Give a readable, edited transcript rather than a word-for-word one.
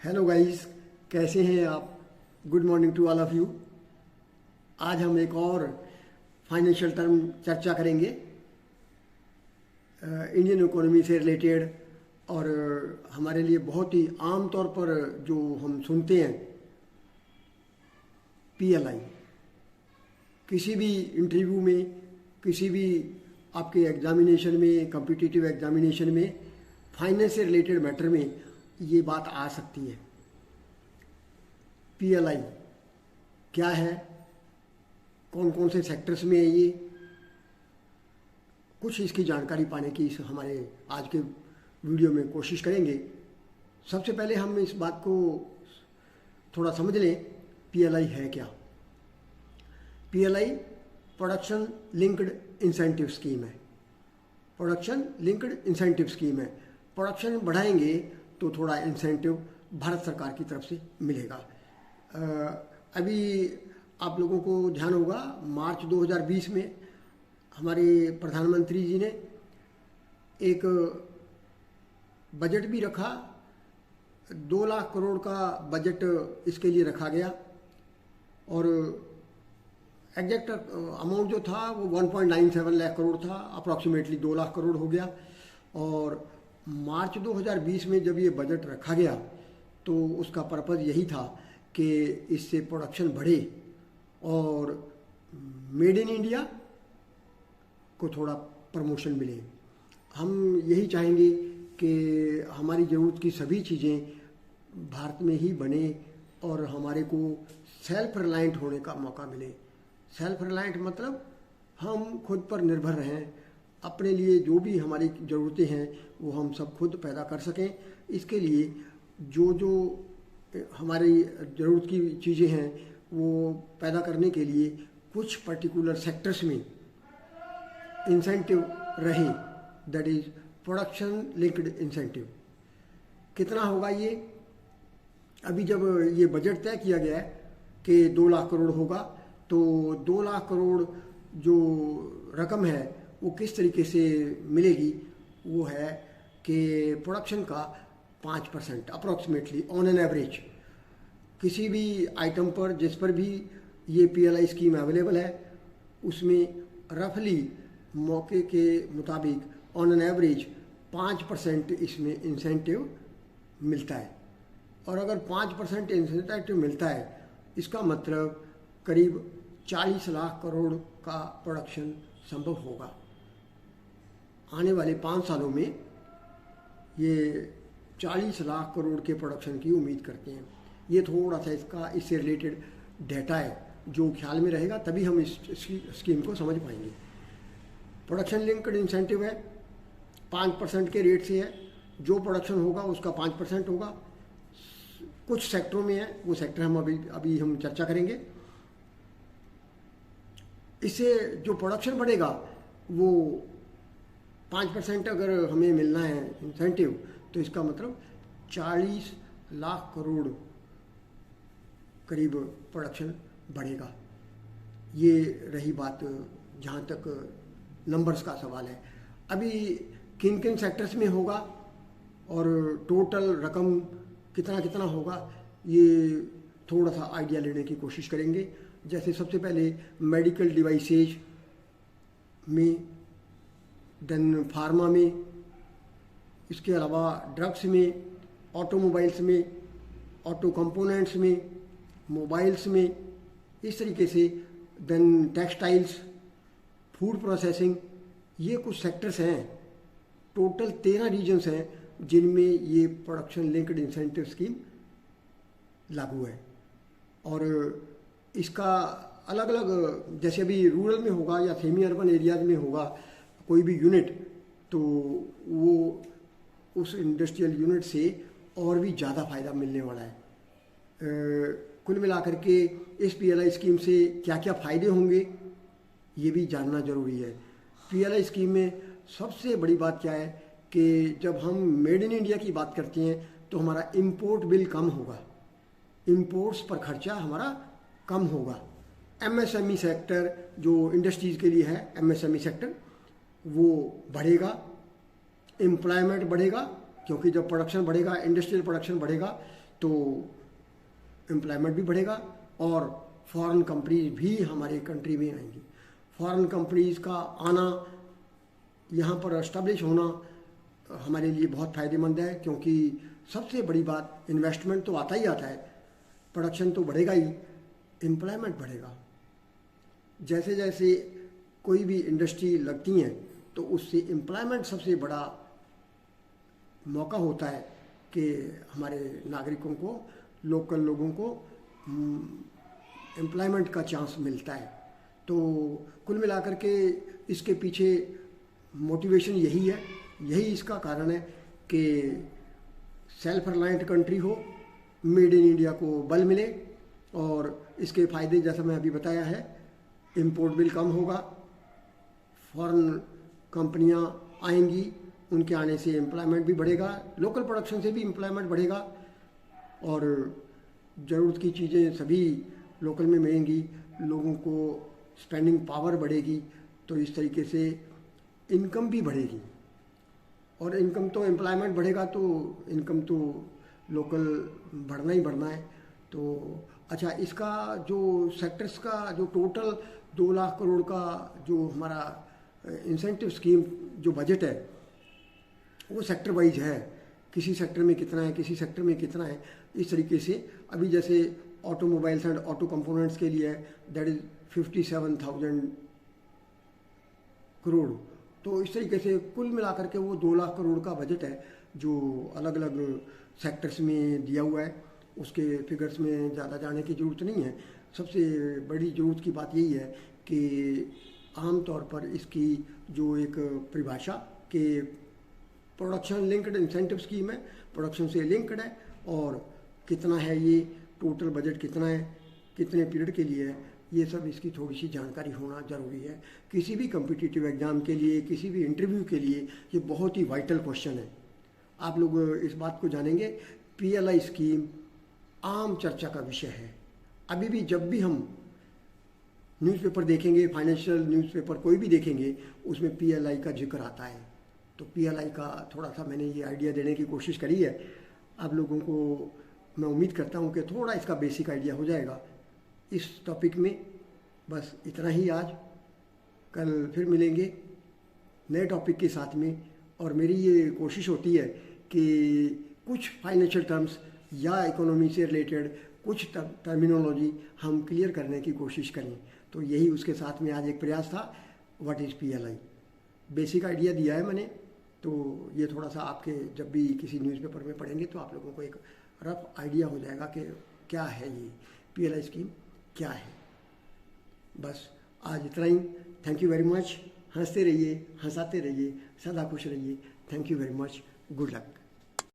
Hello guys, कैसे हैं आप? Good morning to all of you. आज हम एक और फाइनेंशियल टर्म चर्चा करेंगे इंडियन इकोनॉमी से रिलेटेड, और हमारे लिए बहुत ही आम तौर पर जो हम सुनते हैं पीएलआई। किसी भी इंटरव्यू में, किसी भी आपके एग्जामिनेशन में, कॉम्पिटिटिव एग्जामिनेशन में, फाइनेंस से रिलेटेड मैटर में ये बात आ सकती है। पीएलआई क्या है, कौन कौन से सेक्टर्स में है, ये कुछ इसकी जानकारी पाने की इस हमारे आज के वीडियो में कोशिश करेंगे। सबसे पहले हम इस बात को थोड़ा समझ लें, पीएलआई है क्या। PLI production linked incentive scheme है। प्रोडक्शन लिंक्ड इंसेंटिव स्कीम है। प्रोडक्शन बढ़ाएंगे तो थोड़ा इंसेंटिव भारत सरकार की तरफ से मिलेगा। अभी आप लोगों को ध्यान होगा, मार्च 2020 में हमारे प्रधानमंत्री जी ने एक बजट भी रखा। 2 लाख करोड़ का बजट इसके लिए रखा गया, और एग्जैक्ट अमाउंट जो था वो 1.97 लाख करोड़ था, अप्रॉक्सीमेटली 2 लाख करोड़ हो गया। और मार्च 2020 में जब ये बजट रखा गया तो उसका पर्पज़ यही था कि इससे प्रोडक्शन बढ़े और मेड इन इंडिया को थोड़ा प्रमोशन मिले। हम यही चाहेंगे कि हमारी ज़रूरत की सभी चीज़ें भारत में ही बने और हमारे को सेल्फ रिलायंट होने का मौका मिले। सेल्फ रिलायंट मतलब हम खुद पर निर्भर रहें, अपने लिए जो भी हमारी ज़रूरतें हैं वो हम सब खुद पैदा कर सकें। इसके लिए जो जो हमारी ज़रूरत की चीज़ें हैं वो पैदा करने के लिए कुछ पर्टिकुलर सेक्टर्स में इंसेंटिव रहे, that is production linked incentive. कितना होगा ये? अभी जब ये बजट तय किया गया है कि 2 लाख करोड़ होगा, तो 2 लाख करोड़ जो रकम है वो किस तरीके से मिलेगी? वो है कि प्रोडक्शन का 5% अप्रॉक्सीमेटली ऑन एन एवरेज किसी भी आइटम पर जिस पर भी ये पीएलआई स्कीम अवेलेबल है उसमें रफली मौके के मुताबिक ऑन एन एवरेज 5% इसमें इंसेंटिव मिलता है। और अगर 5% इंसेंटिव मिलता है, इसका मतलब करीब 40 लाख करोड़ का प्रोडक्शन संभव होगा। आने वाले 5 सालों में ये 40 लाख करोड़ के प्रोडक्शन की उम्मीद करते हैं। ये थोड़ा सा इससे रिलेटेड डेटा है जो ख्याल में रहेगा, तभी हम इस स्कीम को समझ पाएंगे। प्रोडक्शन लिंक्ड इंसेंटिव है, 5% के रेट से है। जो प्रोडक्शन होगा उसका 5% होगा। कुछ सेक्टरों में है, वो सेक्टर हम अभी हम चर्चा करेंगे। इससे जो प्रोडक्शन बढ़ेगा वो 5% अगर हमें मिलना है इंसेंटिव, तो इसका मतलब 40 लाख करोड़ करीब प्रोडक्शन बढ़ेगा। ये रही बात जहाँ तक नंबर्स का सवाल है। अभी किन किन सेक्टर्स में होगा और टोटल रकम कितना कितना होगा, ये थोड़ा सा आइडिया लेने की कोशिश करेंगे। जैसे सबसे पहले मेडिकल डिवाइसेज में, देन फार्मा में, इसके अलावा ड्रग्स में, ऑटोमोबाइल्स में, ऑटो कंपोनेंट्स में, मोबाइल्स में, इस तरीके से, देन टेक्सटाइल्स, फूड प्रोसेसिंग, ये कुछ सेक्टर्स हैं। टोटल 13 रीजन्स हैं जिनमें ये प्रोडक्शन लिंक्ड इंसेंटिव स्कीम लागू है। और इसका अलग अलग, जैसे अभी रूरल में होगा या सेमी अर्बन एरियाज में होगा कोई भी यूनिट, तो वो उस इंडस्ट्रियल यूनिट से और भी ज़्यादा फ़ायदा मिलने वाला है। कुल मिलाकर के इस पीएलआई स्कीम से क्या क्या फ़ायदे होंगे ये भी जानना ज़रूरी है। पीएलआई स्कीम में सबसे बड़ी बात क्या है कि जब हम मेड इन इंडिया की बात करते हैं तो हमारा इम्पोर्ट बिल कम होगा, इम्पोर्ट्स पर खर्चा हमारा कम होगा। एमएसएमई सेक्टर जो इंडस्ट्रीज़ के लिए है, एमएसएमई सेक्टर वो बढ़ेगा, एम्प्लॉयमेंट बढ़ेगा, क्योंकि जब प्रोडक्शन बढ़ेगा, इंडस्ट्रियल प्रोडक्शन बढ़ेगा, तो एम्प्लॉयमेंट भी बढ़ेगा और फॉरेन कंपनीज भी हमारे कंट्री में आएंगी। फॉरेन कंपनीज का आना, यहाँ पर एस्टेब्लिश होना हमारे लिए बहुत फ़ायदेमंद है, क्योंकि सबसे बड़ी बात इन्वेस्टमेंट तो आता ही आता है, प्रोडक्शन तो बढ़ेगा ही, एम्प्लॉयमेंट बढ़ेगा। जैसे जैसे कोई भी इंडस्ट्री लगती हैं तो उससे एम्प्लॉयमेंट सबसे बड़ा मौका होता है कि हमारे नागरिकों को, लोकल लोगों को एम्प्लॉयमेंट का चांस मिलता है। तो कुल मिलाकर के इसके पीछे मोटिवेशन यही है, यही इसका कारण है कि सेल्फ रिलायंट कंट्री हो, मेड इन इंडिया को बल मिले, और इसके फ़ायदे जैसा मैं अभी बताया है, इम्पोर्ट बिल कम होगा, फॉरेन कंपनियां आएंगी, उनके आने से एम्प्लॉयमेंट भी बढ़ेगा, लोकल प्रोडक्शन से भी एम्प्लॉयमेंट बढ़ेगा, और ज़रूरत की चीज़ें सभी लोकल में मिलेंगी, लोगों को स्पेंडिंग पावर बढ़ेगी, तो इस तरीके से इनकम भी बढ़ेगी। और इनकम तो एम्प्लॉयमेंट बढ़ेगा तो इनकम तो लोकल बढ़ना ही बढ़ना है। तो अच्छा, इसका जो सेक्टर्स का जो टोटल 2 लाख करोड़ का जो हमारा इंसेंटिव स्कीम जो बजट है वो सेक्टर वाइज है, किसी सेक्टर में कितना है, किसी सेक्टर में कितना है, इस तरीके से। अभी जैसे ऑटोमोबाइल्स एंड ऑटो कंपोनेंट्स के लिए दैट इज़ 57,000 करोड़। तो इस तरीके से कुल मिलाकर के वो 2 लाख करोड़ का बजट है जो अलग अलग सेक्टर्स में दिया हुआ है। उसके फिगर्स में ज़्यादा जाने की ज़रूरत नहीं है। सबसे बड़ी ज़रूरत की बात यही है कि आम तौर पर इसकी जो एक परिभाषा कि प्रोडक्शन लिंक्ड इंसेंटिव स्कीम है, प्रोडक्शन से लिंक्ड है, और कितना है ये टोटल बजट कितना है, कितने पीरियड के लिए है, ये सब इसकी थोड़ी सी जानकारी होना ज़रूरी है। किसी भी कम्पिटिटिव एग्ज़ाम के लिए, किसी भी इंटरव्यू के लिए ये बहुत ही वाइटल क्वेश्चन है। आप लोग इस बात को जानेंगे, पीएलआई स्कीम आम चर्चा का विषय है। अभी भी जब भी हम न्यूज़पेपर देखेंगे, फाइनेंशियल न्यूज़पेपर कोई भी देखेंगे, उसमें पीएलआई का जिक्र आता है। तो पीएलआई का थोड़ा सा मैंने ये आइडिया देने की कोशिश करी है। आप लोगों को मैं उम्मीद करता हूँ कि थोड़ा इसका बेसिक आइडिया हो जाएगा इस टॉपिक में। बस इतना ही आज, कल फिर मिलेंगे नए टॉपिक के साथ में। और मेरी ये कोशिश होती है कि कुछ फाइनेंशियल टर्म्स या इकोनॉमी से रिलेटेड कुछ टर्मिनोलॉजी हम क्लियर करने की कोशिश करें। तो यही उसके साथ में आज एक प्रयास था। What is PLI, basic idea दिया है मैंने। तो ये थोड़ा सा आपके जब भी किसी न्यूज़पेपर में पढ़ेंगे तो आप लोगों को एक रफ आइडिया हो जाएगा कि क्या है ये पीएलआई स्कीम क्या है। बस आज इतना ही। Thank you very much. हंसते रहिए, हंसाते रहिए, सदा खुश रहिए। Thank you very much. Good luck.